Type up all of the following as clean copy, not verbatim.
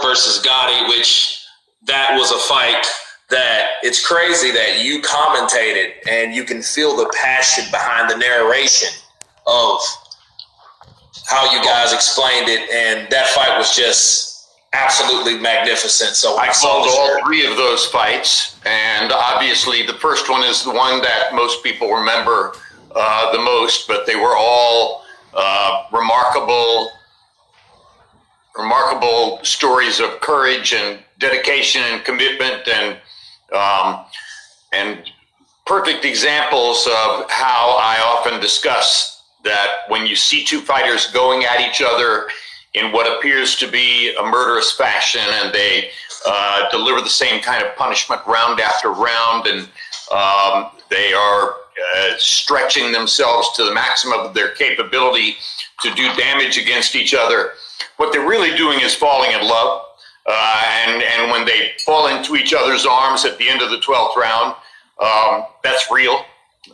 versus Gotti, which that was a fight that it's crazy that you commentated and you can feel the passion behind the narration of how you guys explained it. And that fight was just absolutely magnificent. So I called all three of those fights, and obviously the first one is the one that most people remember the most, but they were all remarkable stories of courage and dedication and commitment, and perfect examples of how I often discuss that when you see two fighters going at each other in what appears to be a murderous fashion, and they deliver the same kind of punishment round after round, and they are stretching themselves to the maximum of their capability to do damage against each other. What they're really doing is falling in love. And when they fall into each other's arms at the end of the 12th round, that's real.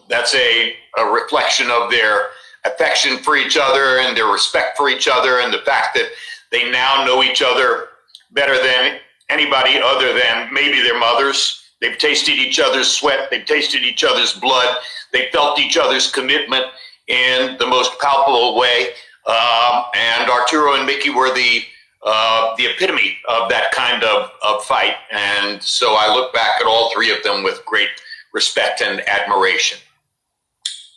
That's a reflection of their affection for each other and their respect for each other, and the fact that they now know each other better than anybody other than maybe their mothers. They've tasted each other's sweat. They've tasted each other's blood. They felt each other's commitment in the most palpable way. And Arturo and Mickey were the epitome of that kind of fight. And so I look back at all three of them with great respect and admiration.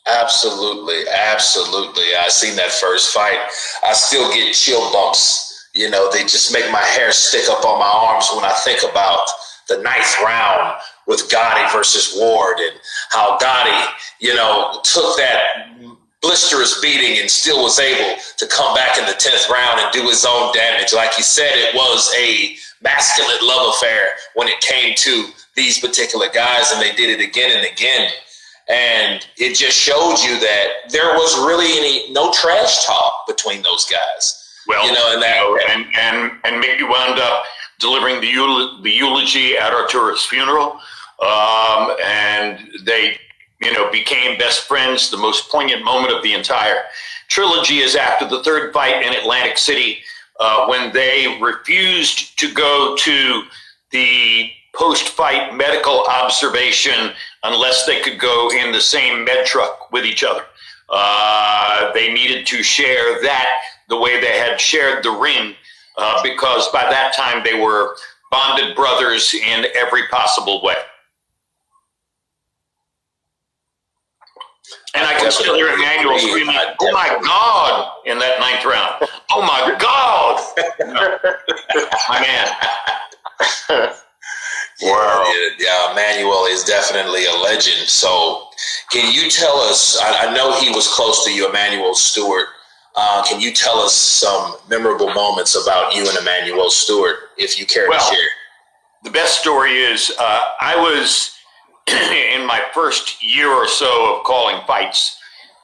Absolutely. I seen that first fight. I still get chill bumps. You know, they just make my hair stick up on my arms when I think about the 9th round with Gotti versus Ward, and how Gotti, you know, took that blisterous beating and still was able to come back in the 10th round and do his own damage. Like you said, it was a masculine love affair when it came to these particular guys, and they did it again and again. And it just showed you that there was really no trash talk between those guys. Well, you know, and Mickey wound up delivering the eulogy at Arturo's funeral, and they, you know, became best friends. The most poignant moment of the entire trilogy is after the third fight in Atlantic City, when they refused to go to the post-fight medical observation unless they could go in the same med truck with each other. They needed to share that the way they had shared the ring, because by that time they were bonded brothers in every possible way. And I can still hear Emmanuel screaming, "Oh my God," in that 9th round. Oh my God! My man. Wow. Yeah, Emmanuel is definitely a legend. So can you tell us, I know he was close to you, Emmanuel Stewart. Can you tell us some memorable moments about you and Emmanuel Stewart, if you care to share? The best story is I was in my first year or so of calling fights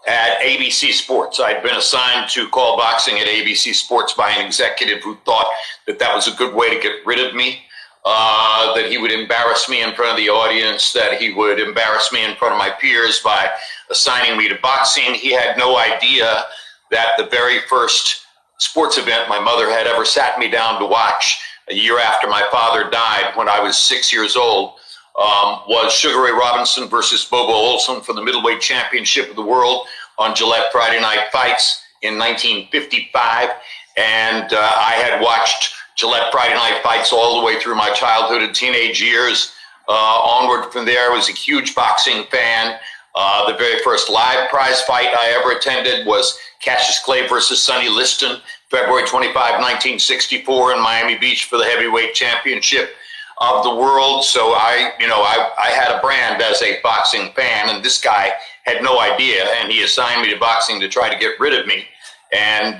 at ABC Sports. I'd been assigned to call boxing at ABC Sports by an executive who thought that that was a good way to get rid of me. That he would embarrass me in front of the audience, that he would embarrass me in front of my peers by assigning me to boxing. He had no idea that the very first sports event my mother had ever sat me down to watch a year after my father died, when I was 6 years old, was Sugar Ray Robinson versus Bobo Olson for the middleweight championship of the world on Gillette Friday Night Fights in 1955. And I had watched Gillette Friday Night Fights all the way through my childhood and teenage years. Onward from there, I was a huge boxing fan. The very first live prize fight I ever attended was Cassius Clay versus Sonny Liston, February 25, 1964 in Miami Beach for the heavyweight championship of the world. So I had a brand as a boxing fan, and this guy had no idea, and he assigned me to boxing to try to get rid of me. And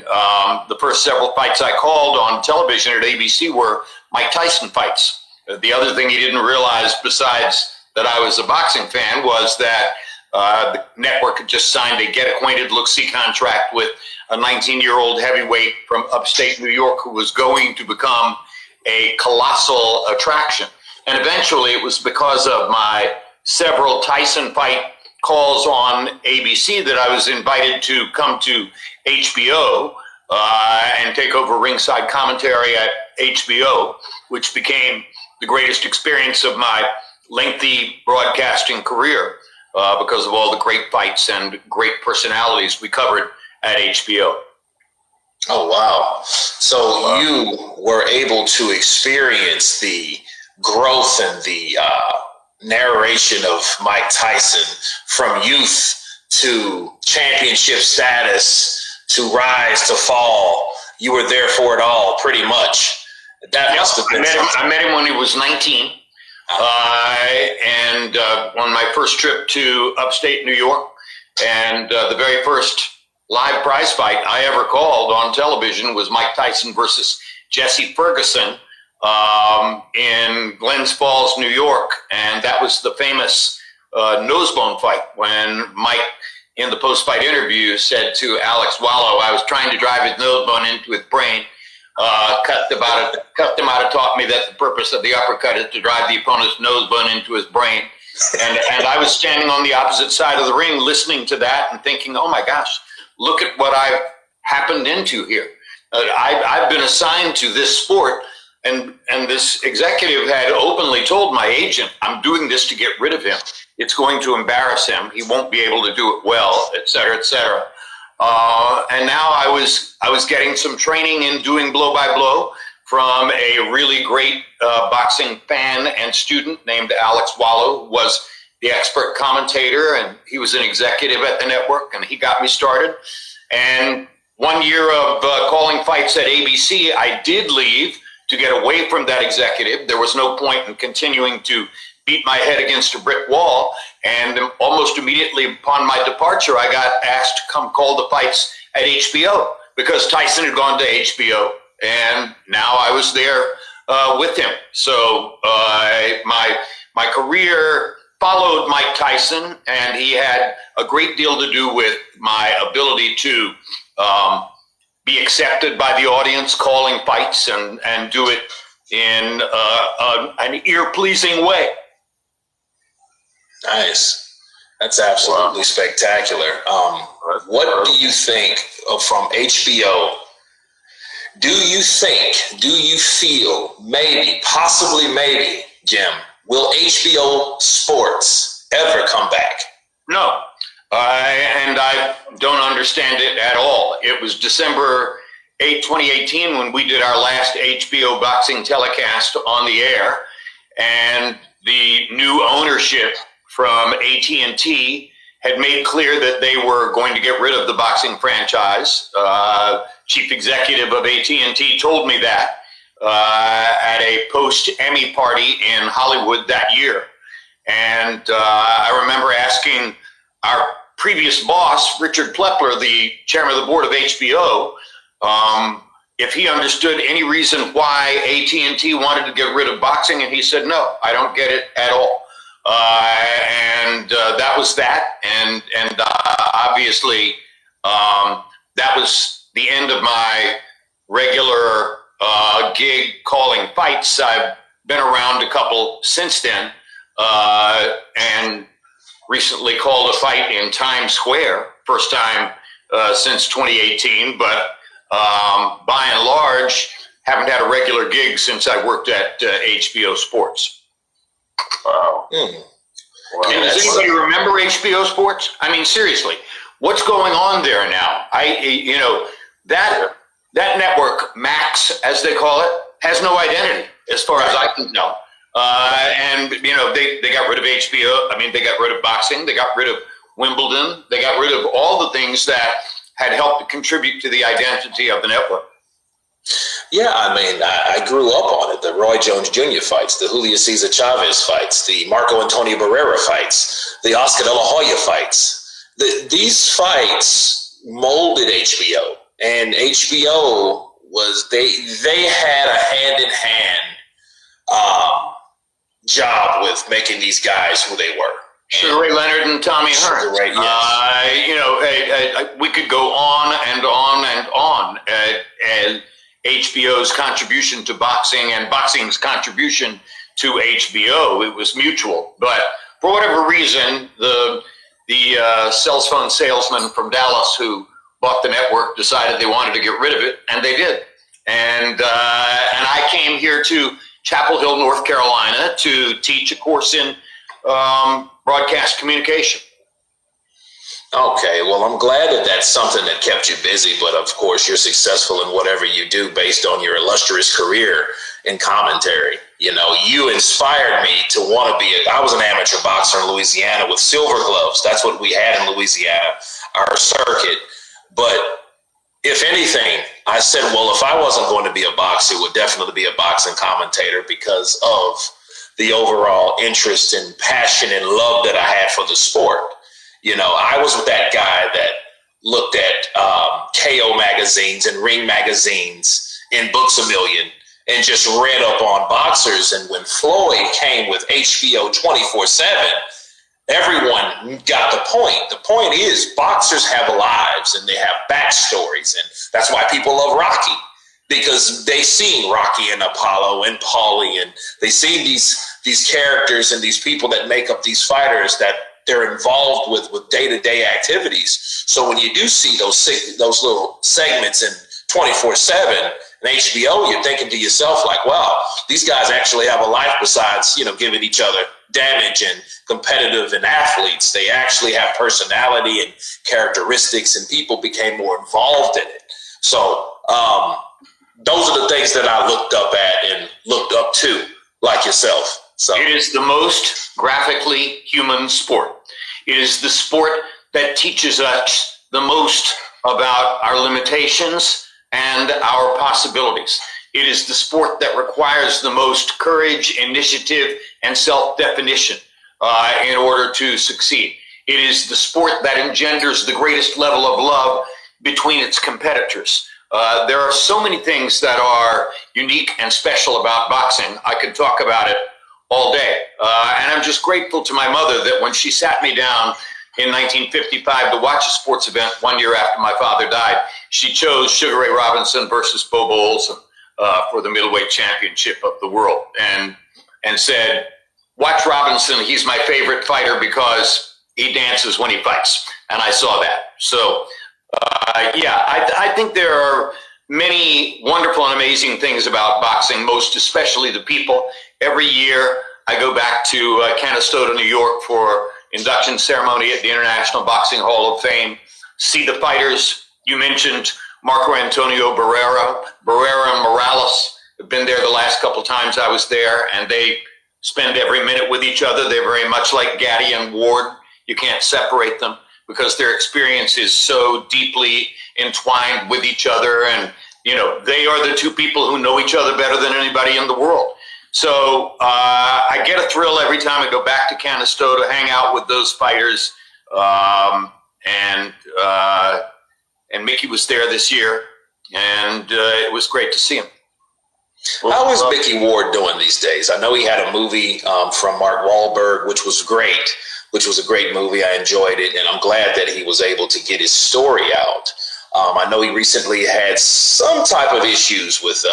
the first several fights I called on television at ABC were Mike Tyson fights. The other thing he didn't realize, besides that I was a boxing fan, was that the network had just signed a get acquainted, look-see contract with a 19-year-old heavyweight from upstate New York who was going to become a colossal attraction. And eventually it was because of my several Tyson fight calls on ABC that I was invited to come to HBO and take over ringside commentary at HBO, which became the greatest experience of my lengthy broadcasting career because of all the great fights and great personalities we covered at HBO. Oh, wow. So you were able to experience the growth and the narration of Mike Tyson from youth to championship status to rise to fall. You were there for it all, pretty much. That must have been I met him when he was 19. And on my first trip to upstate New York, and the very first live prize fight I ever called on television was Mike Tyson versus Jesse Ferguson in Glens Falls, New York. And that was the famous nosebone fight when Mike, in the post-fight interview, said to Alex Wallow, I was trying to drive his nosebone into his brain. Cut them out taught me that the purpose of the uppercut is to drive the opponent's nosebone into his brain. And I was standing on the opposite side of the ring listening to that and thinking, oh my gosh, look at what I've happened into here. I've been assigned to this sport, and this executive had openly told my agent, I'm doing this to get rid of him. It's going to embarrass him. He won't be able to do it well, et cetera, et cetera. And now I was getting some training in doing blow by blow from a really great boxing fan and student named Alex Wallow, who was the expert commentator, and he was an executive at the network, and he got me started. And 1 year of calling fights at ABC, I did leave to get away from that executive. There was no point in continuing to beat my head against a brick wall. And almost immediately upon my departure, I got asked to come call the fights at HBO because Tyson had gone to HBO, and now I was there with him. So my career followed Mike Tyson, and he had a great deal to do with my ability to be accepted by the audience calling fights and do it in an ear-pleasing way. Nice. That's absolutely spectacular. What do you think from HBO? Do you feel, possibly, Jim, will HBO Sports ever come back? No. And I don't understand it at all. It was December 8, 2018 when we did our last HBO boxing telecast on the air, and the new ownership from AT&T had made clear that they were going to get rid of the boxing franchise. Chief executive of AT&T told me that at a post-Emmy party in Hollywood that year. And I remember asking our previous boss, Richard Plepler, the chairman of the board of HBO, if he understood any reason why AT&T wanted to get rid of boxing, and he said, no, I don't get it at all. And that was that, and obviously that was the end of my regular gig calling fights. I've been around a couple since then, and recently called a fight in Times Square, first time since 2018, but by and large haven't had a regular gig since I worked at HBO Sports. Wow. Does anybody remember HBO Sports? I mean, seriously, what's going on there now? That network, Max, as they call it, has no identity as far as I can tell. And they got rid of HBO. I mean, they got rid of boxing. They got rid of Wimbledon. They got rid of all the things that had helped to contribute to the identity of the network. Yeah, I mean, I grew up on it. The Roy Jones Jr. fights, the Julio Cesar Chavez fights, the Marco Antonio Barrera fights, the Oscar De La Hoya fights. These fights molded HBO, and HBO they had a hand-in-hand job with making these guys who they were. Sugar Ray Leonard and Tommy Hearns. Ray, yes. We could go on and on and on. And HBO's contribution to boxing and boxing's contribution to HBO, it was mutual. But for whatever reason, the cell phone salesman from Dallas who bought the network, decided they wanted to get rid of it, and they did. And I came here to Chapel Hill, North Carolina, to teach a course in broadcast communication. Okay, well, I'm glad that that's something that kept you busy, but of course you're successful in whatever you do based on your illustrious career in commentary. You know, you inspired me to want to be I was an amateur boxer in Louisiana with silver gloves. That's what we had in Louisiana, our circuit. But if anything, I said, well, if I wasn't going to be a boxer, it would definitely be a boxing commentator because of the overall interest and passion and love that I had for the sport. You know, I was that guy that looked at KO magazines and Ring magazines in Books A Million and just read up on boxers. And when Floyd came with HBO 24/7, everyone got the point. The point is boxers have lives and they have backstories. And that's why people love Rocky, because they seen Rocky and Apollo and Paulie, and they seen these characters and these people that make up these fighters that they're involved with day-to-day activities. So when you do see those little segments in 24/7 and HBO, you're thinking to yourself like, wow, these guys actually have a life besides, you know, giving each other damage and competitive and athletes. They actually have personality and characteristics, and people became more involved in it. So those are the things that I looked up at and looked up to, like yourself. So it is the most graphically human sport. It is the sport that teaches us the most about our limitations and our possibilities. It is the sport that requires the most courage, initiative, and self-definition in order to succeed. It is the sport that engenders the greatest level of love between its competitors. There are so many things that are unique and special about boxing. I could talk about it all day. And I'm just grateful to my mother that when she sat me down in 1955 to watch a sports event 1 year after my father died, she chose Sugar Ray Robinson versus Bobo Olson for the middleweight championship of the world, and said, watch Robinson, he's my favorite fighter because he dances when he fights. And I saw that. So, I think there are many wonderful and amazing things about boxing, most especially the people. Every year I go back to Canastota, New York for induction ceremony at the International Boxing Hall of Fame, see the fighters. You mentioned Marco Antonio Barrera and Morales have been there the last couple times I was there, and they spend every minute with each other. They're very much like Gaddy and Ward. You can't separate them because their experience is so deeply entwined with each other. And, you know, they are the two people who know each other better than anybody in the world. So I get a thrill every time I go back to Canastota, hang out with those fighters. And Mickey was there this year, and it was great to see him. How is Mickey Ward doing these days? I know he had a movie from Mark Wahlberg, which was great, which was a great movie. I enjoyed it, and I'm glad that he was able to get his story out. I know he recently had some type of issues with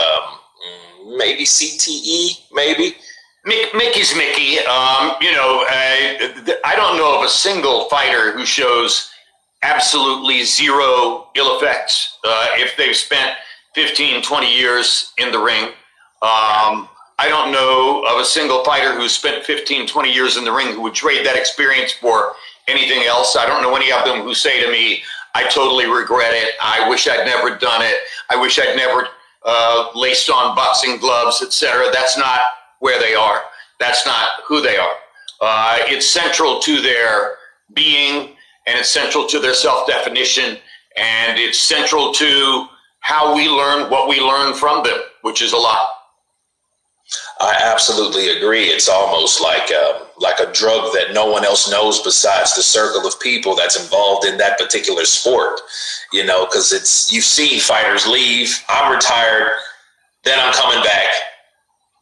maybe CTE, maybe. Mickey's Mickey. I don't know of a single fighter who shows absolutely zero ill effects if they've spent 15, 20 years in the ring. I don't know of a single fighter who's spent 15, 20 years in the ring who would trade that experience for anything else. I don't know any of them who say to me, I totally regret it. I wish I'd never done it. I wish I'd never laced on boxing gloves, etc. That's not where they are. That's not who they are. It's central to their being, and it's central to their self-definition, and it's central to how we learn what we learn from them, which is a lot. I absolutely agree. It's almost like a drug that no one else knows besides the circle of people that's involved in that particular sport. You know, because you've seen fighters leave. I'm retired, then I'm coming back.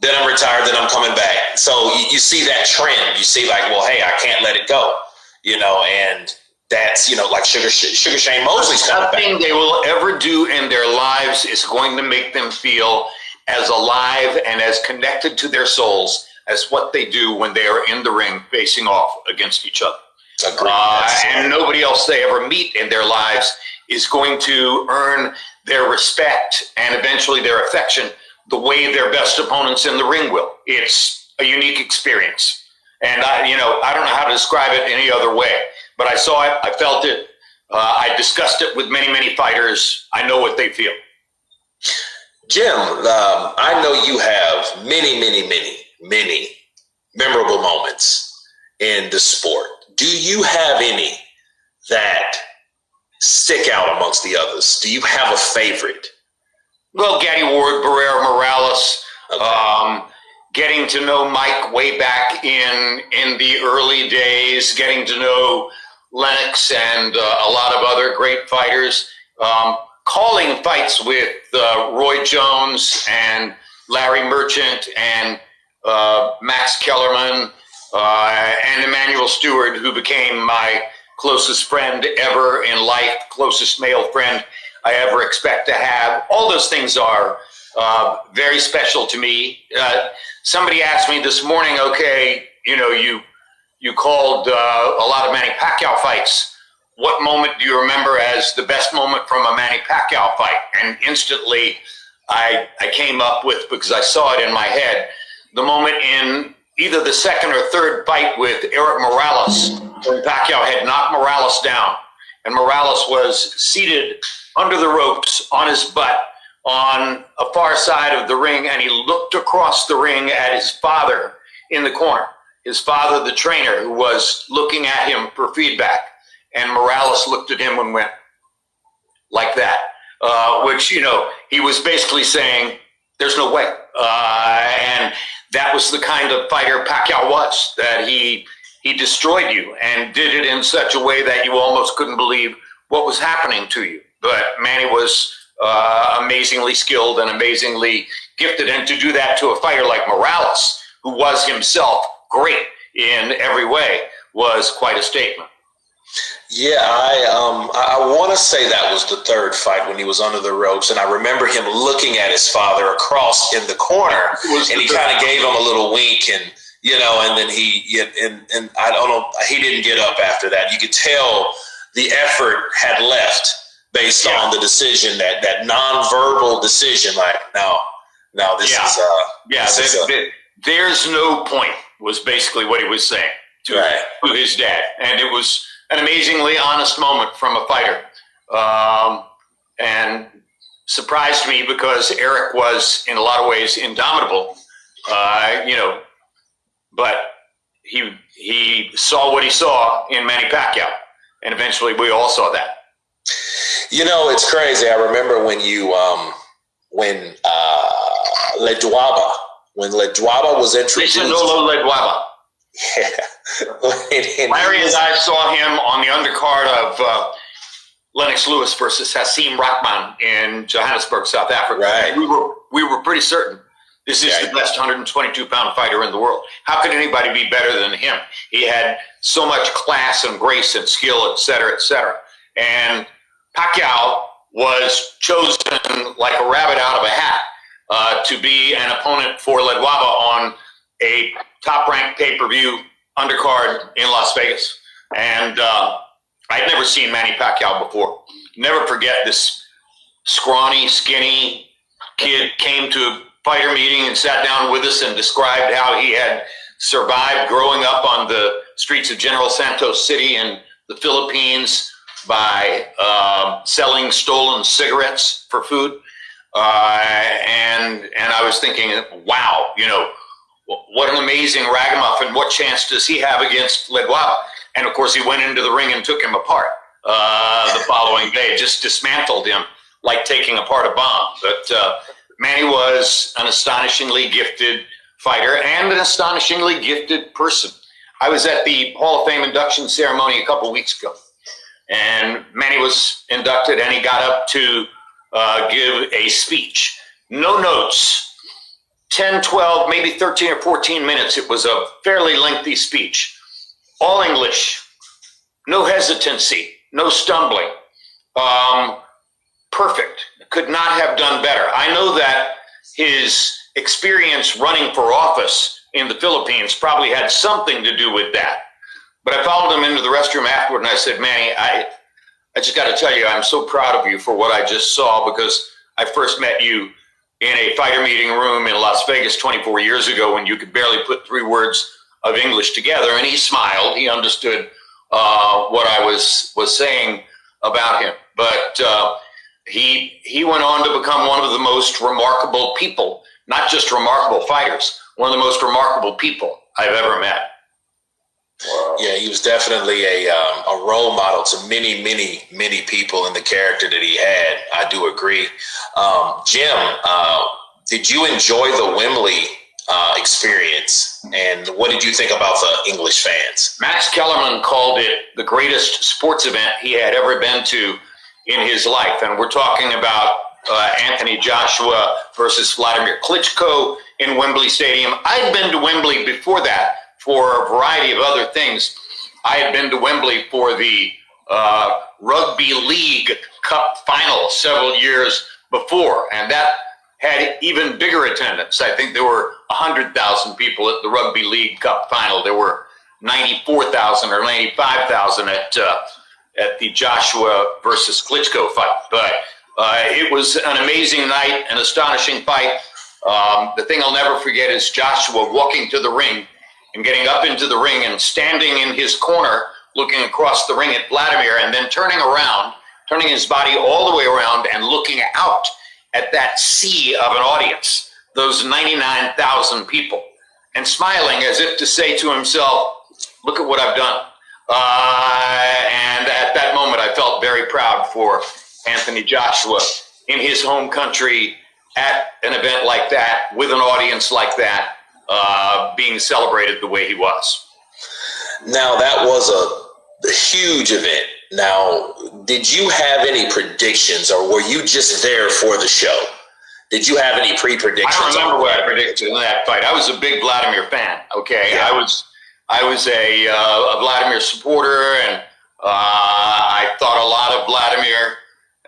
Then I'm retired, then I'm coming back. So you see that trend. You see like, well, hey, I can't let it go. You know, and that's, you know, like Sugar Shane Mosley's coming back. Nothing they will ever do in their lives is going to make them feel as alive and as connected to their souls as what they do when they are in the ring facing off against each other. Agreed. And nobody else they ever meet in their lives is going to earn their respect and eventually their affection the way their best opponents in the ring will. It's a unique experience. And I don't know how to describe it any other way, but I saw it, I felt it, I discussed it with many, many fighters. I know what they feel. Jim, I know you have many, many, many, many memorable moments in the sport. Do you have any that stick out amongst the others? Do you have a favorite? Well, Gaddy Ward, Barrera Morales, Okay. Getting to know Mike way back in the early days, getting to know Lennox and a lot of other great fighters, calling fights with Roy Jones and Larry Merchant and Max Kellerman and Emmanuel Stewart, who became my closest friend ever in life, closest male friend I ever expect to have. All those things are very special to me. Somebody asked me this morning, okay, you called a lot of Manny Pacquiao fights. What moment do you remember as the best moment from a Manny Pacquiao fight? And instantly I came up with, because I saw it in my head, the moment in either the second or third fight with Eric Morales, when Pacquiao had knocked Morales down, and Morales was seated under the ropes on his butt on a far side of the ring, and he looked across the ring at his father in the corner, his father, the trainer, who was looking at him for feedback. And Morales looked at him and went like that, which, he was basically saying, there's no way. And that was the kind of fighter Pacquiao was, that he destroyed you and did it in such a way that you almost couldn't believe what was happening to you. But Manny was amazingly skilled and amazingly gifted. And to do that to a fighter like Morales, who was himself great in every way, was quite a statement. Yeah, I want to say that was the third fight when he was under the ropes, and I remember him looking at his father across in the corner, and he kind of gave him a little wink, and and then and I don't know, he didn't get up after that. You could tell the effort had left based on the decision, that nonverbal decision, like there's no point, was basically what he was saying to his dad, and it was an amazingly honest moment from a fighter, and surprised me because Eric was in a lot of ways indomitable, but he saw what he saw in Manny Pacquiao, and eventually we all saw that. It's crazy. I remember when when Ledwaba was introduced. Ledwaba. Yeah. Larry and I saw him on the undercard of Lennox Lewis versus Hasim Rahman in Johannesburg, South Africa. Right. We were pretty certain this is the best 122-pound fighter in the world. How could anybody be better than him? He had so much class and grace and skill, et cetera, et cetera. And Pacquiao was chosen like a rabbit out of a hat to be an opponent for Ledwaba on a top-ranked pay-per-view undercard in Las Vegas. And I'd never seen Manny Pacquiao before. Never forget this scrawny, skinny kid came to a fighter meeting and sat down with us and described how he had survived growing up on the streets of General Santos City in the Philippines by selling stolen cigarettes for food. And I was thinking, wow, what an amazing ragamuffin. What chance does he have against Ledwaba? And of course, he went into the ring and took him apart the following day, just dismantled him like taking apart a bomb. But Manny was an astonishingly gifted fighter and an astonishingly gifted person. I was at the Hall of Fame induction ceremony a couple weeks ago, and Manny was inducted, and he got up to give a speech. No notes. 10, 12, maybe 13 or 14 minutes. It was a fairly lengthy speech. All English, no hesitancy, no stumbling. Perfect. Could not have done better. I know that his experience running for office in the Philippines probably had something to do with that. But I followed him into the restroom afterward, and I said, Manny, I just got to tell you, I'm so proud of you for what I just saw, because I first met you in a fighter meeting room in Las Vegas 24 years ago when you could barely put 3 words of English together. And he smiled. He understood what I was saying about him. But he went on to become one of the most remarkable people, not just remarkable fighters, one of the most remarkable people I've ever met. Wow. Yeah, he was definitely a role model to many, many, many people in the character that he had. I do agree. Jim, did you enjoy the Wembley experience? And what did you think about the English fans? Max Kellerman called it the greatest sports event he had ever been to in his life. And we're talking about Anthony Joshua versus Vladimir Klitschko in Wembley Stadium. I'd been to Wembley before that for a variety of other things. I had been to Wembley for the Rugby League Cup final several years before, and that had even bigger attendance. I think there were 100,000 people at the Rugby League Cup final. There were 94,000 or 95,000 at the Joshua versus Klitschko fight. But it was an amazing night, an astonishing fight. The thing I'll never forget is Joshua walking to the ring and getting up into the ring and standing in his corner, looking across the ring at Vladimir, and then turning around, turning his body all the way around and looking out at that sea of an audience, those 99,000 people, and smiling as if to say to himself, look at what I've done. And at that moment, I felt very proud for Anthony Joshua in his home country at an event like that, with an audience like that, being celebrated the way he was. Now, that was a huge event. Now, did you have any predictions, or were you just there for the show? Did you have any pre-predictions? I don't remember what I predicted in that fight. I was a big Vladimir fan. Okay, yeah. I was a Vladimir supporter, and I thought a lot of Vladimir,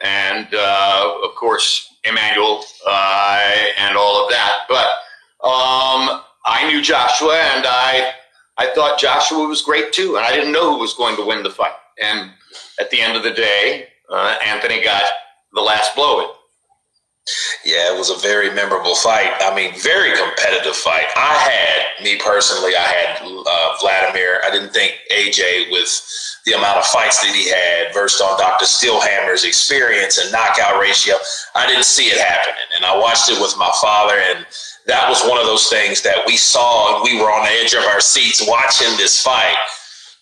and of course Emmanuel, and all of that. But I knew Joshua, and I thought Joshua was great too, and I didn't know who was going to win the fight. And at the end of the day, Anthony got the last blow in. Yeah, it was a very memorable fight. I mean, very competitive fight. Me personally, I had Vladimir. I didn't think AJ, with the amount of fights that he had, versed on Dr. Steelhammer's experience and knockout ratio, I didn't see it happening. And I watched it with my father, and that was one of those things that we saw, and we were on the edge of our seats watching this fight.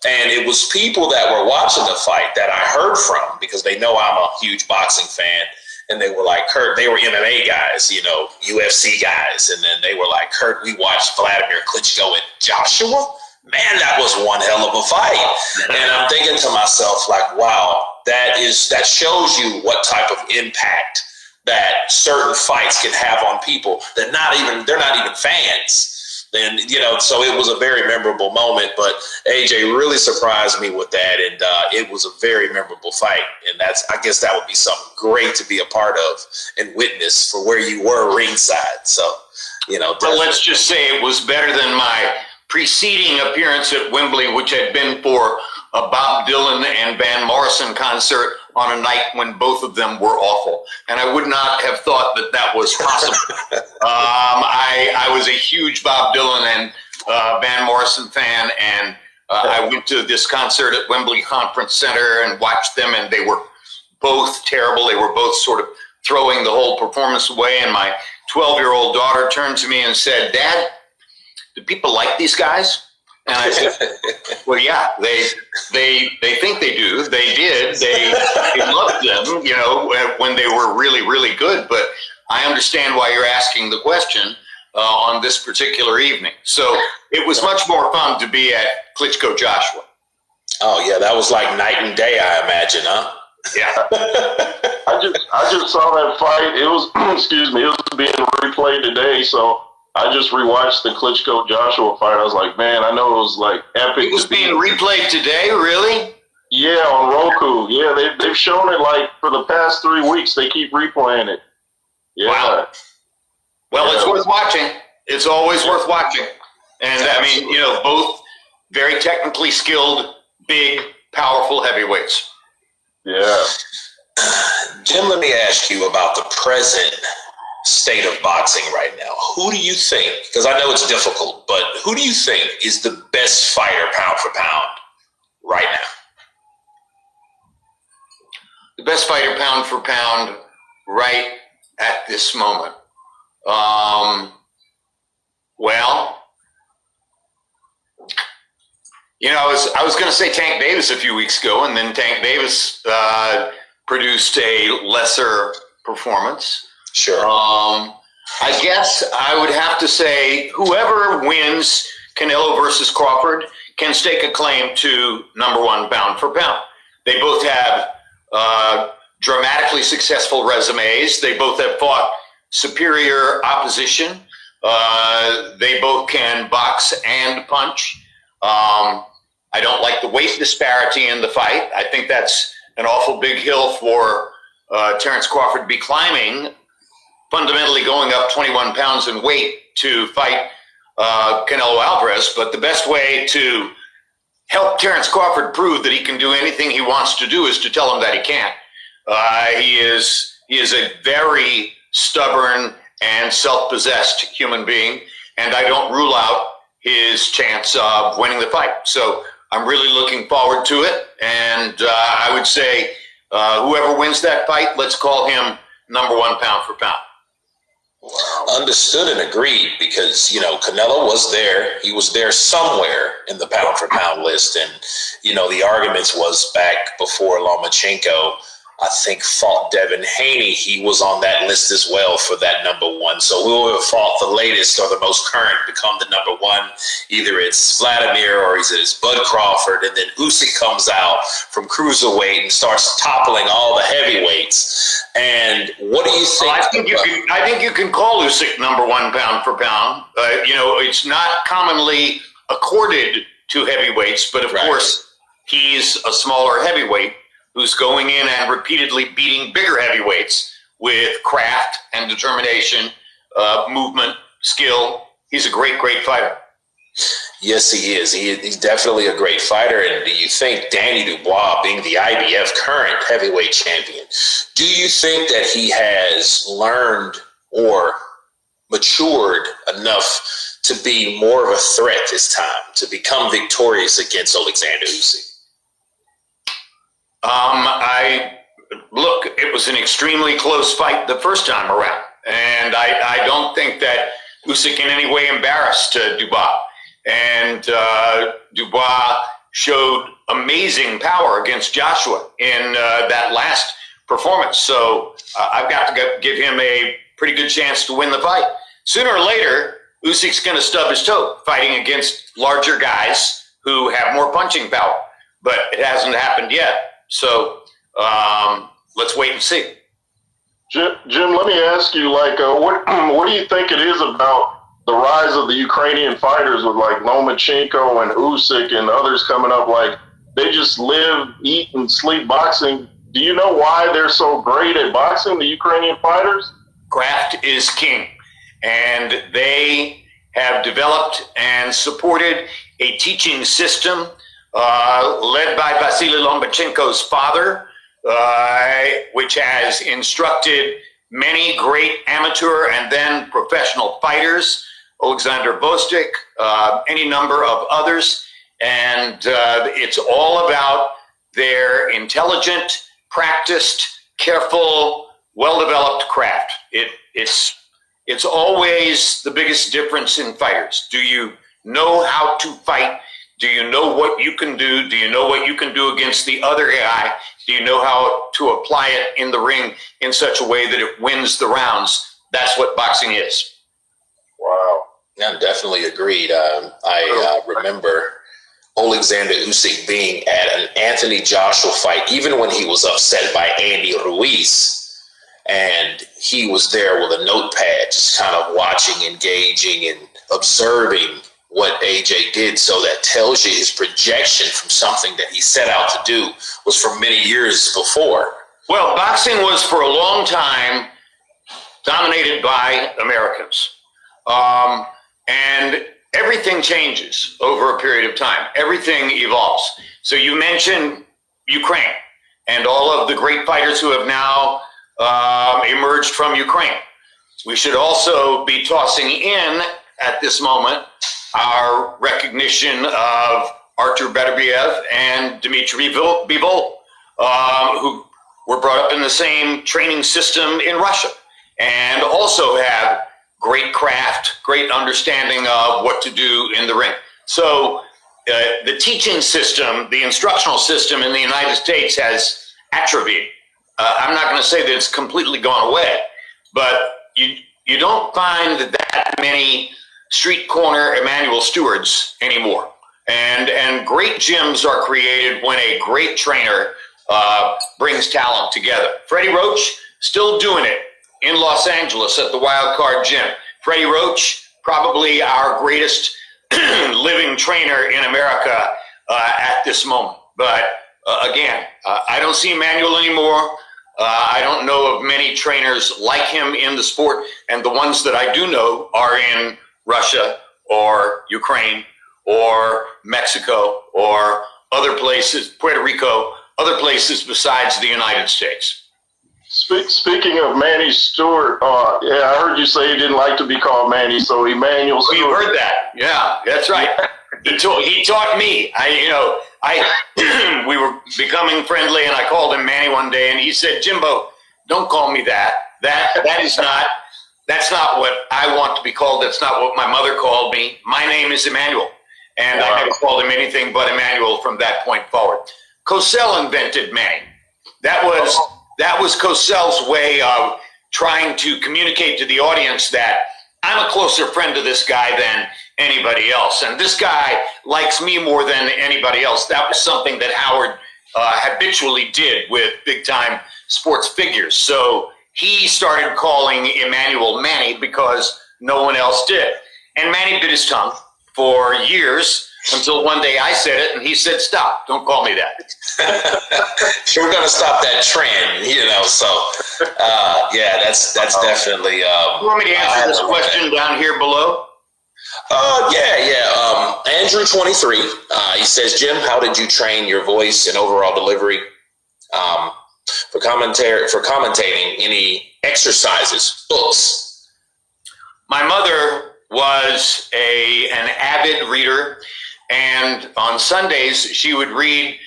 And it was people that were watching the fight that I heard from, because they know I'm a huge boxing fan. And they were like, Kurt, they were MMA guys, UFC guys. And then they were like, Kurt, we watched Vladimir Klitschko and Joshua. Man, that was one hell of a fight. And I'm thinking to myself, like, wow, that shows you what type of impact that certain fights can have on people that they're not even fans. And, so it was a very memorable moment, but AJ really surprised me with that. And it was a very memorable fight. And I guess that would be something great to be a part of and witness for where you were ringside. So, well, let's just say it was better than my preceding appearance at Wembley, which had been for a Bob Dylan and Van Morrison concert on a night when both of them were awful. And I would not have thought that was possible. I was a huge Bob Dylan and Van Morrison fan, and I went to this concert at Wembley Conference Center and watched them, and they were both terrible. They were both sort of throwing the whole performance away, and my 12-year-old daughter turned to me and said, Dad, do people like these guys? And I said, well, yeah, they think they do. They did. They loved them, when they were really, really good. But I understand why you're asking the question on this particular evening. So it was much more fun to be at Klitschko Joshua. Oh, yeah, that was like night and day, I imagine, huh? Yeah. I just saw that fight. It was, excuse me, it was being replayed today, so I just rewatched the Klitschko Joshua fight. I was like, man, I know it was like epic. It was being replayed today, really? Yeah, on Roku. Yeah, they've shown it like for the past 3 weeks. They keep replaying it. Yeah. Wow. Well, it's worth watching. It's always worth watching. And I mean, both very technically skilled, big, powerful heavyweights. Yeah. Jim, let me ask you about the present state of boxing right now. Who do you think, because I know it's difficult, but who do you think is the best fighter pound for pound right now? The best fighter pound for pound right at this moment. Well, you know, I was going to say Tank Davis a few weeks ago, and then Tank Davis produced a lesser performance. Sure. I guess I would have to say whoever wins Canelo versus Crawford can stake a claim to number one pound for pound. They both have dramatically successful resumes. They both have fought superior opposition. They both can box and punch. I don't like the weight disparity in the fight. I think that's an awful big hill for Terence Crawford to be climbing, fundamentally going up 21 pounds in weight to fight Canelo Alvarez. But the best way to help Terence Crawford prove that he can do anything he wants to do is to tell him that he can't. He is a very stubborn and self-possessed human being, and I don't rule out his chance of winning the fight. So I'm really looking forward to it, and I would say whoever wins that fight, let's call him number one pound for pound. Understood and agreed, because, you know, Canelo was there. He was there somewhere in the pound for pound list. And, you know, the arguments was back before Lomachenko, I think, fought Devin Haney. He was on that list as well for that number one. So whoever fought the latest or the most current become the number one. Either it's Vladimir or it's Bud Crawford, and then Usyk comes out from cruiserweight and starts toppling all the heavyweights. And what do you think? I think you can call Usyk number one pound for pound. You know, it's not commonly accorded to heavyweights, but of course he's a smaller heavyweight who's going in and repeatedly beating bigger heavyweights with craft and determination, movement, skill. He's a great, great fighter. Yes, he is. He's definitely a great fighter. And do you think Danny Dubois, being the IBF current heavyweight champion, do you think that he has learned or matured enough to be more of a threat this time, to become victorious against Alexander Usyk? Look, it was an extremely close fight the first time around, and I don't think that Usyk in any way embarrassed Dubois. And Dubois showed amazing power against Joshua in that last performance. So I've got to give him a pretty good chance to win the fight. Sooner or later, Usyk's going to stub his toe fighting against larger guys who have more punching power, but it hasn't happened yet. So let's wait and see. Jim, let me ask you, like, what do you think it is about the rise of the Ukrainian fighters with, like, Lomachenko and Usyk and others coming up? Like, they just live, eat, and sleep boxing. Do you know why they're so great at boxing, the Ukrainian fighters? Craft is king, and they have developed and supported a teaching system led by Vasily Lomachenko's father, which has instructed many great amateur and then professional fighters, Alexander Vostok, any number of others. And it's all about their intelligent, practiced, careful, well-developed craft. It's always the biggest difference in fighters. Do you know how to fight? Do you know what you can do? Do you know what you can do against the other guy? Do you know how to apply it in the ring in such a way that it wins the rounds? That's what boxing is. Wow. Yeah, definitely agreed. I remember Alexander Usyk being at an Anthony Joshua fight, even when he was upset by Andy Ruiz. And he was there with a notepad, just kind of watching, engaging, and observing what AJ did. So that tells you his projection from something that he set out to do was from many years before. Well, boxing was for a long time dominated by Americans. And everything changes over a period of time. Everything evolves. So you mentioned Ukraine and all of the great fighters who have now emerged from Ukraine. We should also be tossing in at this moment our recognition of Artur Beterbiev and Dmitry Bivol, who were brought up in the same training system in Russia and also have great craft, great understanding of what to do in the ring. So the teaching system, the instructional system in the United States has atrophied. I'm not going to say that it's completely gone away, but you don't find that many street corner Emanuel Stewards anymore. And great gyms are created when a great trainer brings talent together. Freddie Roach, still doing it in Los Angeles at the Wild Card Gym. Freddie Roach, probably our greatest living trainer in America at this moment. But again, I don't see Emanuel anymore. I don't know of many trainers like him in the sport, and the ones that I do know are in Russia or Ukraine or Mexico or other places, Puerto Rico, other places besides the United States. Speaking of Manny Stewart, I heard you say he didn't like to be called Manny, so Emanuel Stewart. You heard that? Yeah, that's right. He taught me. We were becoming friendly, and I called him Manny one day, and he said, "Jimbo, don't call me that. That's not what I want to be called. That's not what my mother called me. My name is Emmanuel." And I never called him anything but Emmanuel from that point forward. Cosell invented Manny. That was Cosell's way of trying to communicate to the audience that I'm a closer friend to this guy than anybody else. And this guy likes me more than anybody else. That was something that Howard habitually did with big-time sports figures. So he started calling Emmanuel Manny because no one else did. And Manny bit his tongue for years until one day I said it, and he said, "Stop, don't call me that." So we're going to stop that trend, so yeah, that's definitely. You want me to answer this question down here below? Andrew 23, he says, "Jim, how did you train your voice and overall delivery for commentating? Any exercises, books?" My mother was an avid reader, and on Sundays she would read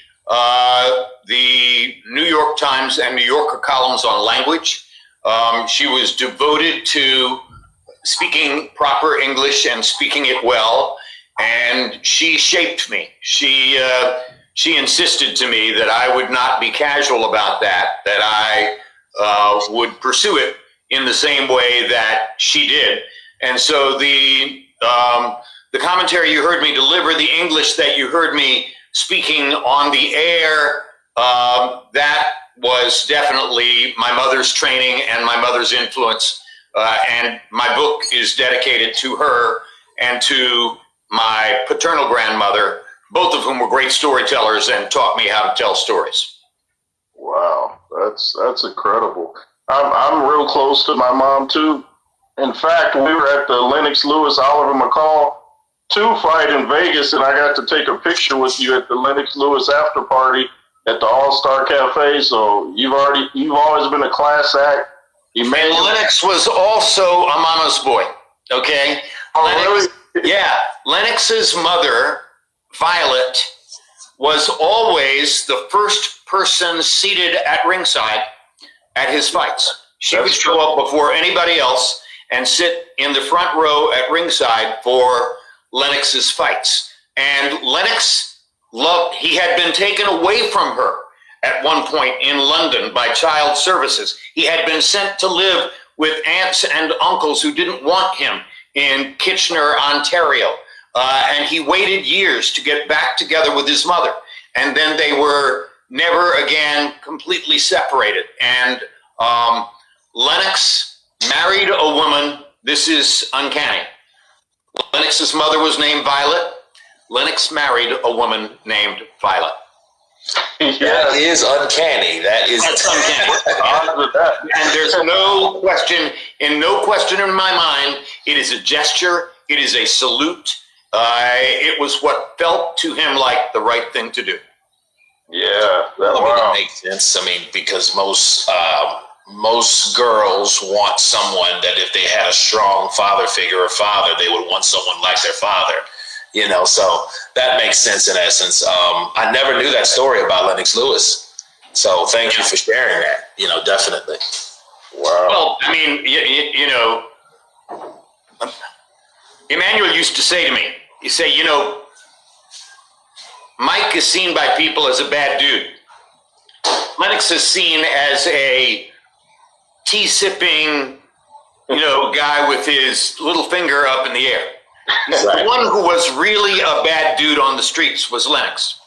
the New York Times and New Yorker columns on language. She was devoted to speaking proper English and speaking it well, and she shaped me. She insisted to me that I would not be casual about that I would pursue it in the same way that she did. And so the commentary you heard me deliver, the English that you heard me speaking on the air, that was definitely my mother's training and my mother's influence. And my book is dedicated to her and to my paternal grandmother, both of whom were great storytellers and taught me how to tell stories. Wow, that's incredible. I'm real close to my mom too. In fact, we were at the Lennox Lewis Oliver McCall 2 fight in Vegas, and I got to take a picture with you at the Lennox Lewis after party at the All-Star Cafe. So you've always been a class act. And Lennox was also a mama's boy. Okay. Oh, Lennox, really? Yeah. Lennox's mother, Violet, was always the first person seated at ringside at his fights. She would show up before anybody else and sit in the front row at ringside for Lennox's fights. And Lennox he had been taken away from her at one point in London by child services. He had been sent to live with aunts and uncles who didn't want him in Kitchener, Ontario. And he waited years to get back together with his mother. And then they were never again completely separated. And Lennox married a woman. This is uncanny. Lennox's mother was named Violet. Lennox married a woman named Violet. That is uncanny. That's uncanny. And there's no question in my mind. It is a gesture. It is a salute. It was what felt to him like the right thing to do. Yeah, It makes sense. I mean, because most girls want someone that if they had a strong father figure or father, they would want someone like their father. So that makes sense in essence. I never knew that story about Lennox Lewis. So thank you for sharing that, definitely. Wow. Well, I mean, Emmanuel used to say to me, he say, Mike is seen by people as a bad dude. Lennox is seen as a tea-sipping, guy with his little finger up in the air. Right. The one who was really a bad dude on the streets was Lennox.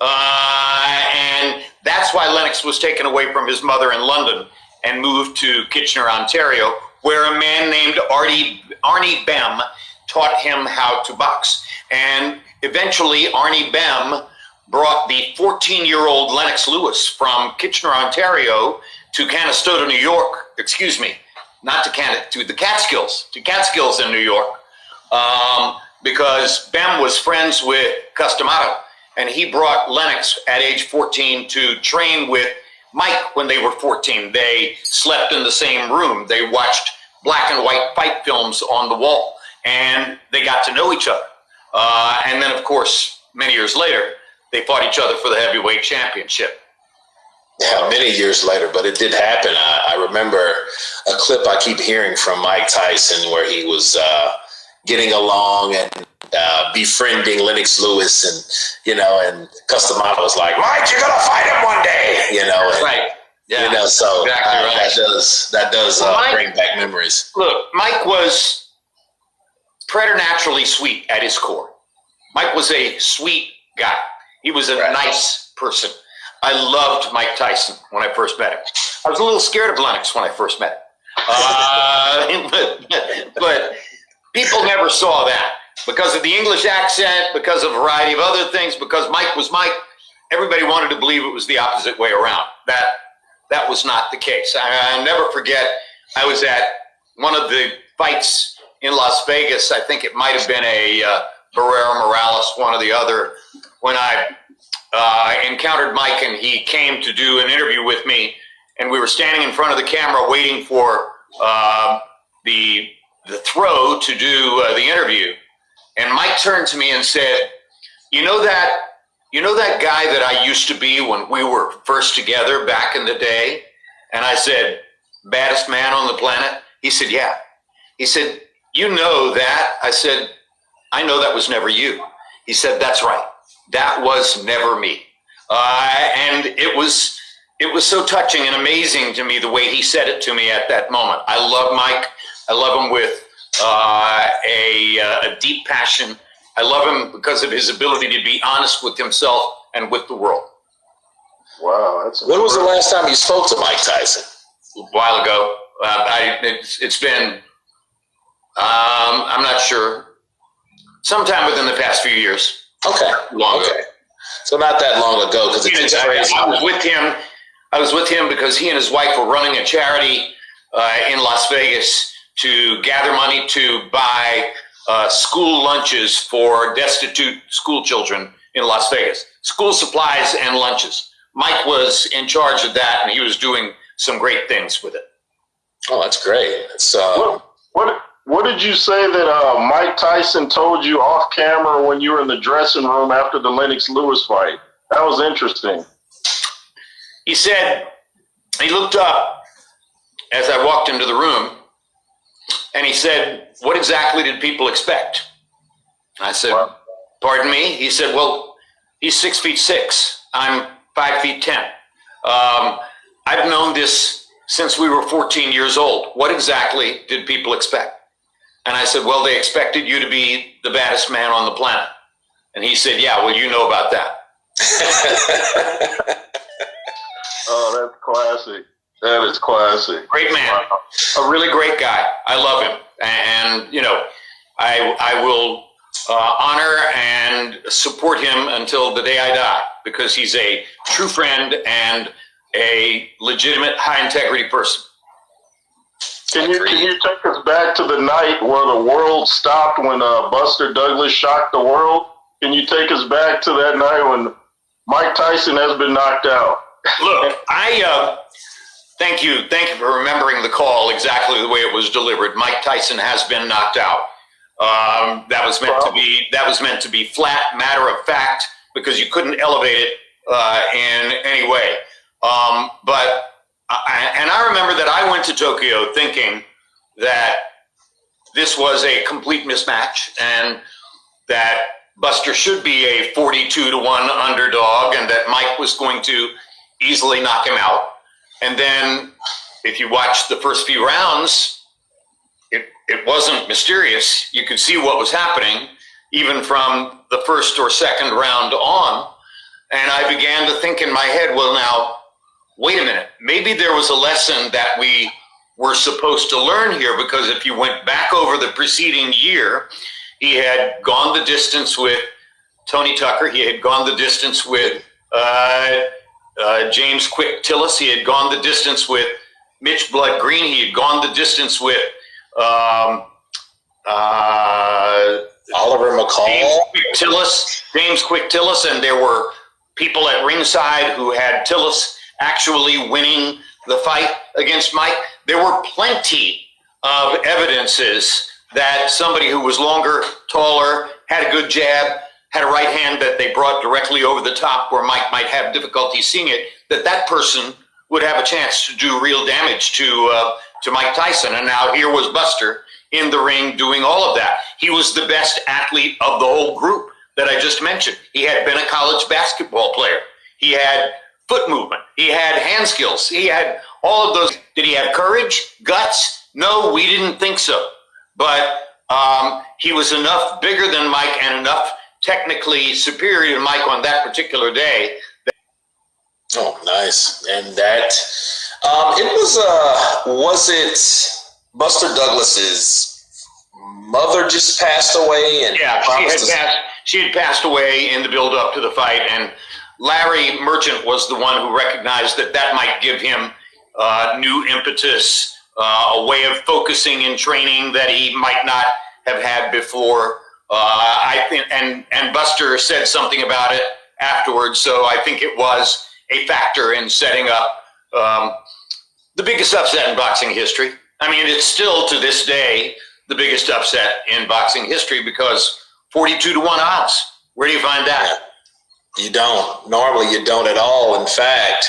And that's why Lennox was taken away from his mother in London and moved to Kitchener, Ontario, where a man named Arnie Bem taught him how to box. And eventually, Arnie Bem brought the 14-year-old Lennox Lewis from Kitchener, Ontario to Canastota, New York. Excuse me, not to to the Catskills, in New York, because Bem was friends with Customato, and he brought Lennox at age 14 to train with Mike when they were 14. They slept in the same room. They watched black and white fight films on the wall, and they got to know each other. And then, of course, many years later, they fought each other for the heavyweight championship. Yeah, many years later, but it did happen. I remember a clip I keep hearing from Mike Tyson where he was getting along and befriending Lennox Lewis, and Customato was like, Mike, you're gonna fight him one day, and, Right. Yeah. So exactly right. that does bring back memories. Look, Mike was preternaturally sweet at his core. Mike was a sweet guy. He was a nice person. I loved Mike Tyson when I first met him. I was a little scared of Lennox when I first met him. But people never saw that. Because of the English accent, because of a variety of other things, because Mike was Mike, everybody wanted to believe it was the opposite way around. That was not the case. I'll never forget, I was at one of the fights in Las Vegas. I think it might have been a Barrera Morales, one or the other, when I encountered Mike and he came to do an interview with me, and we were standing in front of the camera waiting for the throw to do the interview. And Mike turned to me and said, you know that guy that I used to be when we were first together back in the day? And I said, baddest man on the planet? He said, yeah. He said, you know that? I said, I know that was never you. He said, that's right. That was never me. And it was so touching and amazing to me the way he said it to me at that moment. I love Mike. I love him with a deep passion. I love him because of his ability to be honest with himself and with the world. Wow, When was the last time you spoke to Mike Tyson? A while ago. It's been, I'm not sure, sometime within the past few years. Okay. Long ago. So not that long ago, because it's crazy. I was with him because he and his wife were running a charity in Las Vegas to gather money to buy school lunches for destitute school children in Las Vegas. School supplies and lunches. Mike was in charge of that, and he was doing some great things with it. Oh, that's great. It's, what did you say that Mike Tyson told you off camera when you were in the dressing room after the Lennox Lewis fight? That was interesting. He said, he looked up as I walked into the room, and he said, what exactly did people expect? I said, pardon me? He said, well, he's 6'6". I'm 5'10". I've known this since we were 14 years old. What exactly did people expect? And I said, well, they expected you to be the baddest man on the planet. And he said, yeah, well, you know about that. Oh, that's classic. That is classic. Great man. Wow. A really great guy. I love him. And I will honor and support him until the day I die, because he's a true friend and a legitimate high integrity person. Can you take us back to the night where the world stopped when Buster Douglas shocked the world? Can you take us back to that night when Mike Tyson has been knocked out? Look, thank you for remembering the call exactly the way it was delivered. Mike Tyson has been knocked out. That was meant to be flat, matter of fact, because you couldn't elevate it in any way. I remember that I went to Tokyo thinking that this was a complete mismatch and that Buster should be a 42-1 underdog and that Mike was going to easily knock him out. And then if you watch the first few rounds, it wasn't mysterious. You could see what was happening even from the first or second round on. And I began to think in my head, well, now, wait a minute. Maybe there was a lesson that we were supposed to learn here, because if you went back over the preceding year, he had gone the distance with Tony Tucker. He had gone the distance with James Quick Tillis. He had gone the distance with Mitch Blood Green. He had gone the distance with Oliver McCall. James Quick Tillis, and there were people at ringside who had Tillis actually winning the fight against Mike. There were plenty of evidences that somebody who was longer, taller, had a good jab, had a right hand that they brought directly over the top where Mike might have difficulty seeing it, that person would have a chance to do real damage to Mike Tyson. And now here was Buster in the ring doing all of that. He was the best athlete of the whole group that I just mentioned. He had been a college basketball player. He had foot movement. He had hand skills. He had all of those. Did he have courage, guts? No, we didn't think so. But he was enough bigger than Mike and enough technically superior to Mike on that particular day. Oh, nice. And that, was it Buster Douglas's mother just passed away? And yeah, she had passed away in the build-up to the fight, and Larry Merchant was the one who recognized that might give him new impetus, a way of focusing in training that he might not have had before. I think, and Buster said something about it afterwards, so I think it was a factor in setting up the biggest upset in boxing history. I mean, it's still to this day the biggest upset in boxing history, because 42-1 odds. Where do you find that? You don't. Normally you don't at all. In fact,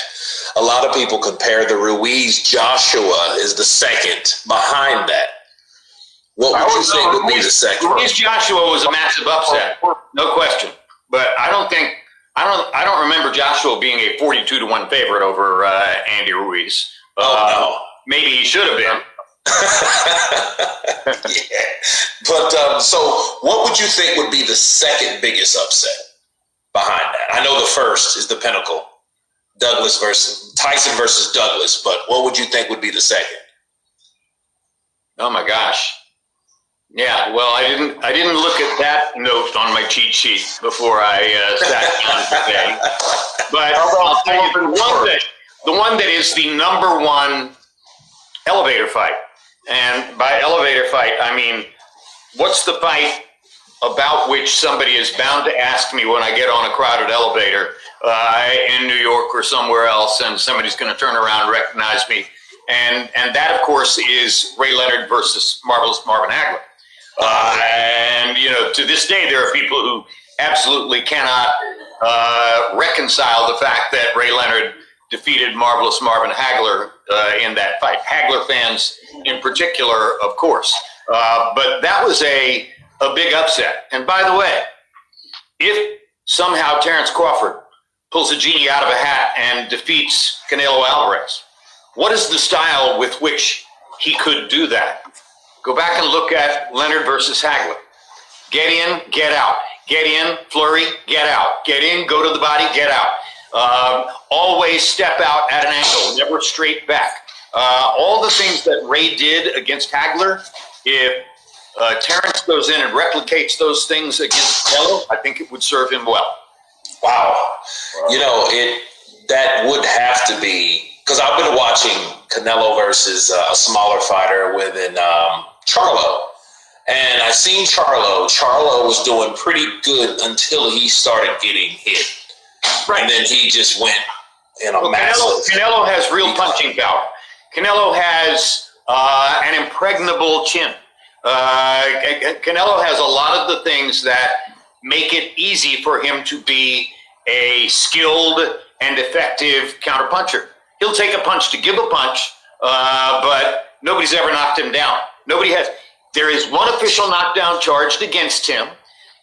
a lot of people compare the Ruiz-Joshua is the second behind that. What would you think would be the second? Ruiz-Joshua was a massive upset, no question. But I don't remember Joshua being a 42-1 favorite over Andy Ruiz. No. Maybe he should have been. Yeah. But so what would you think would be the second biggest upset behind that? I know the first is the pinnacle, Tyson versus Douglas, but what would you think would be the second? Oh my gosh. Yeah, well, I didn't look at that note on my cheat sheet before I sat down today. But I'll tell you the one that is the number one elevator fight. And by elevator fight, I mean, what's the fight about which somebody is bound to ask me when I get on a crowded elevator in New York or somewhere else, and somebody's going to turn around and recognize me. And that, of course, is Ray Leonard versus Marvelous Marvin Hagler. And, you know, to this day, there are people who absolutely cannot reconcile the fact that Ray Leonard defeated Marvelous Marvin Hagler in that fight. Hagler fans in particular, of course. But that was a big upset. And by the way, if somehow Terrence Crawford pulls a genie out of a hat and defeats Canelo Alvarez, what is the style with which he could do that? Go back and look at Leonard versus Hagler. Get in, get out. Get in, flurry, get out. Get in, go to the body, get out. Always step out at an angle, never straight back. All the things that Ray did against Hagler, if Terrence goes in and replicates those things against Canelo, I think it would serve him well. Wow. You know, that would have to be because I've been watching Canelo versus a smaller fighter within Charlo. And I seen Charlo. Charlo was doing pretty good until he started getting hit. Right. And then he just went in a massive... Canelo has real punching power. Canelo has an impregnable chin. Canelo has a lot of the things that make it easy for him to be a skilled and effective counterpuncher. He'll take a punch to give a punch, but nobody's ever knocked him down. Nobody has. There is one official knockdown charged against him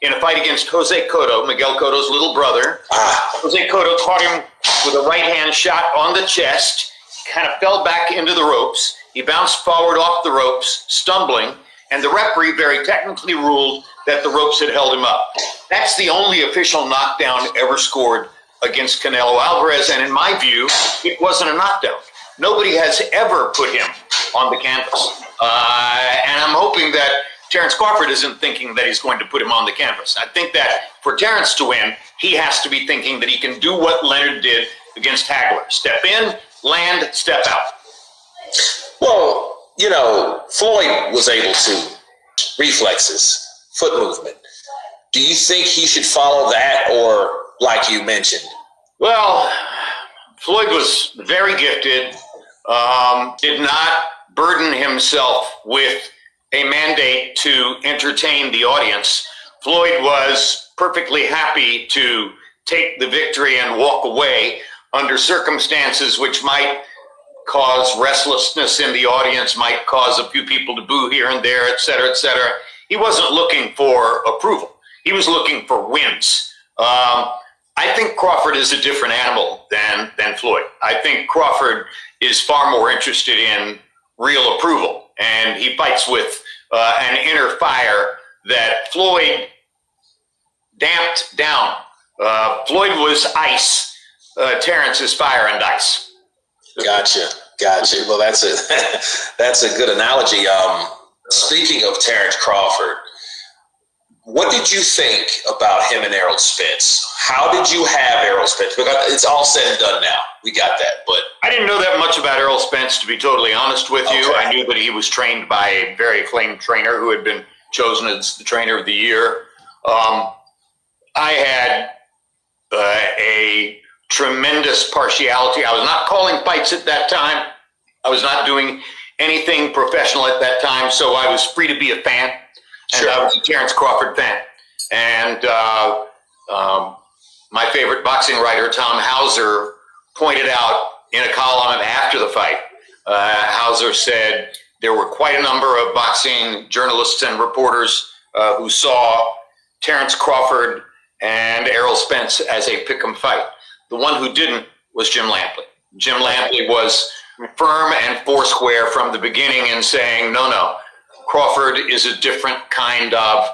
in a fight against Jose Cotto, Miguel Cotto's little brother. Jose Cotto caught him with a right-hand shot on the chest, kind of fell back into the ropes. He bounced forward off the ropes, stumbling, and the referee very technically ruled that the ropes had held him up. That's the only official knockdown ever scored against Canelo Alvarez, and in my view, it wasn't a knockdown. Nobody has ever put him on the canvas. And I'm hoping that Terence Crawford isn't thinking that he's going to put him on the canvas. I think that for Terence to win, he has to be thinking that he can do what Leonard did against Hagler. Step in, land, step out. Well, you know, Floyd was able to reflexes, foot movement. Do you think he should follow that, or like you mentioned? Well, Floyd was very gifted, did not burden himself with a mandate to entertain the audience. Floyd was perfectly happy to take the victory and walk away under circumstances which might cause restlessness in the audience, might cause a few people to boo here and there, et cetera, et cetera. He wasn't looking for approval. He was looking for wins. I think Crawford is a different animal than Floyd. I think Crawford is far more interested in real approval, and he fights with an inner fire that Floyd damped down. Floyd was ice. Terence is fire and ice. Gotcha. Well, that's a good analogy. Speaking of Terence Crawford, what did you think about him and Errol Spence? How did you have Errol Spence? Because it's all said and done now. We got that, but I didn't know that much about Errol Spence, to be totally honest with you. Okay. I knew that he was trained by a very acclaimed trainer who had been chosen as the trainer of the year. I had a tremendous partiality. I was not calling fights at that time. I was not doing anything professional at that time, so I was free to be a fan. And Sure. I was a Terence Crawford fan. And my favorite boxing writer, Tom Hauser, pointed out in a column after the fight, Hauser said there were quite a number of boxing journalists and reporters who saw Terence Crawford and Errol Spence as a pick'em fight. The one who didn't was Jim Lampley. Jim Lampley was firm and foursquare from the beginning in saying, no, Crawford is a different kind of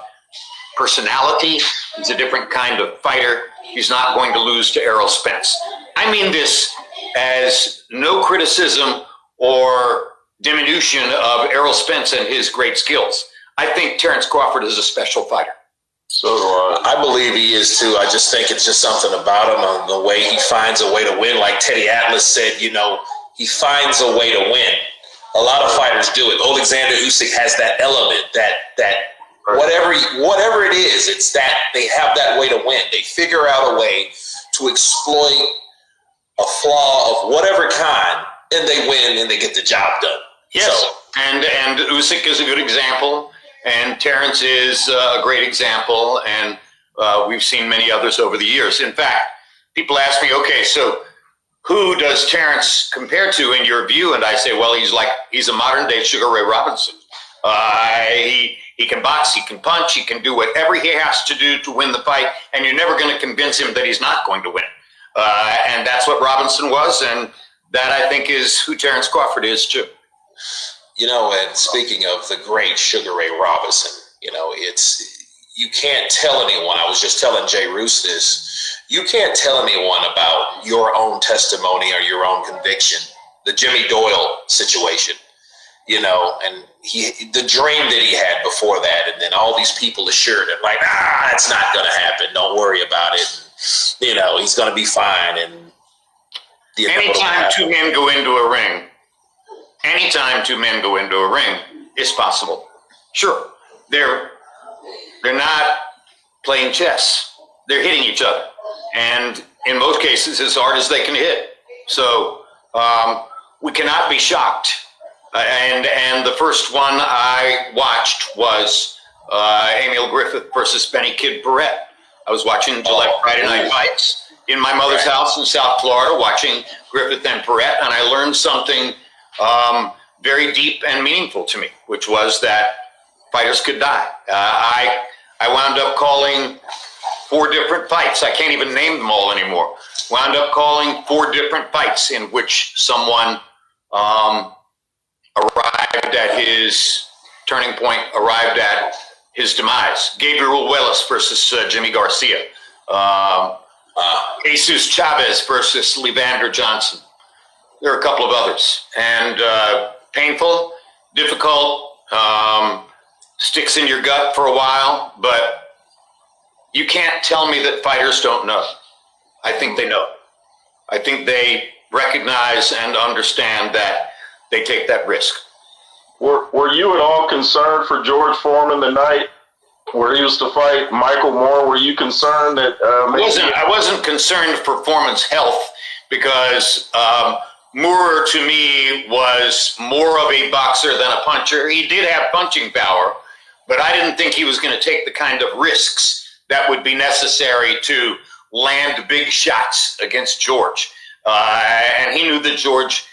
personality. He's a different kind of fighter. He's not going to lose to Errol Spence. I mean this as no criticism or diminution of Errol Spence and his great skills. I think Terence Crawford is a special fighter. So do I. I believe he is too. I just think it's just something about him, the way he finds a way to win. Like Teddy Atlas said, you know, he finds a way to win. A lot of fighters do it. Alexander Usyk has that element, that whatever it is, it's that they have that way to win. They figure out a way to exploit a flaw of whatever kind, and they win and they get the job done. Yes, So, and Usyk is a good example, and Terence is a great example, and we've seen many others over the years. In fact, people ask me, okay, so who does Terence compare to in your view? And I say, well, he's a modern day Sugar Ray Robinson. He can box, he can punch, he can do whatever he has to do to win the fight, and you're never going to convince him that he's not going to win. And that's what Robinson was, and that I think is who Terence Crawford is too. you know, and speaking of the great Sugar Ray Robinson, you know, you can't tell anyone. I was just telling Jay Roos this. You can't tell anyone about your own testimony or your own conviction. The Jimmy Doyle situation, you know, and the dream that he had before that, and then all these people assured him, like, it's not going to happen. Don't worry about it. And, you know, he's going to be fine. And Anytime two men go into a ring, it's possible. Sure, they're not playing chess. They're hitting each other, and in most cases, as hard as they can hit. So we cannot be shocked. And the first one I watched was Emil Griffith versus Benny Kid Barrett. I was watching Gillette Friday Night Fights in my mother's house in South Florida, watching Griffith and Barrett, and I learned something very deep and meaningful to me, which was that fighters could die. I wound up calling 4 different fights. I can't even name them all anymore. Wound up calling 4 different fights in which someone arrived at his turning point, arrived at his demise. Gabriel Willis versus Jimmy Garcia. Jesus Chavez versus Levander Johnson. There are a couple of others. And painful, difficult, sticks in your gut for a while, but you can't tell me that fighters don't know. I think they know. I think they recognize and understand that they take that risk. Were you at all concerned for George Foreman the night where he was to fight Michael Moore? Were you concerned that I wasn't concerned for Foreman's health because Moore to me was more of a boxer than a puncher. He did have punching power, but I didn't think he was going to take the kind of risks that would be necessary to land big shots against George. And he knew that George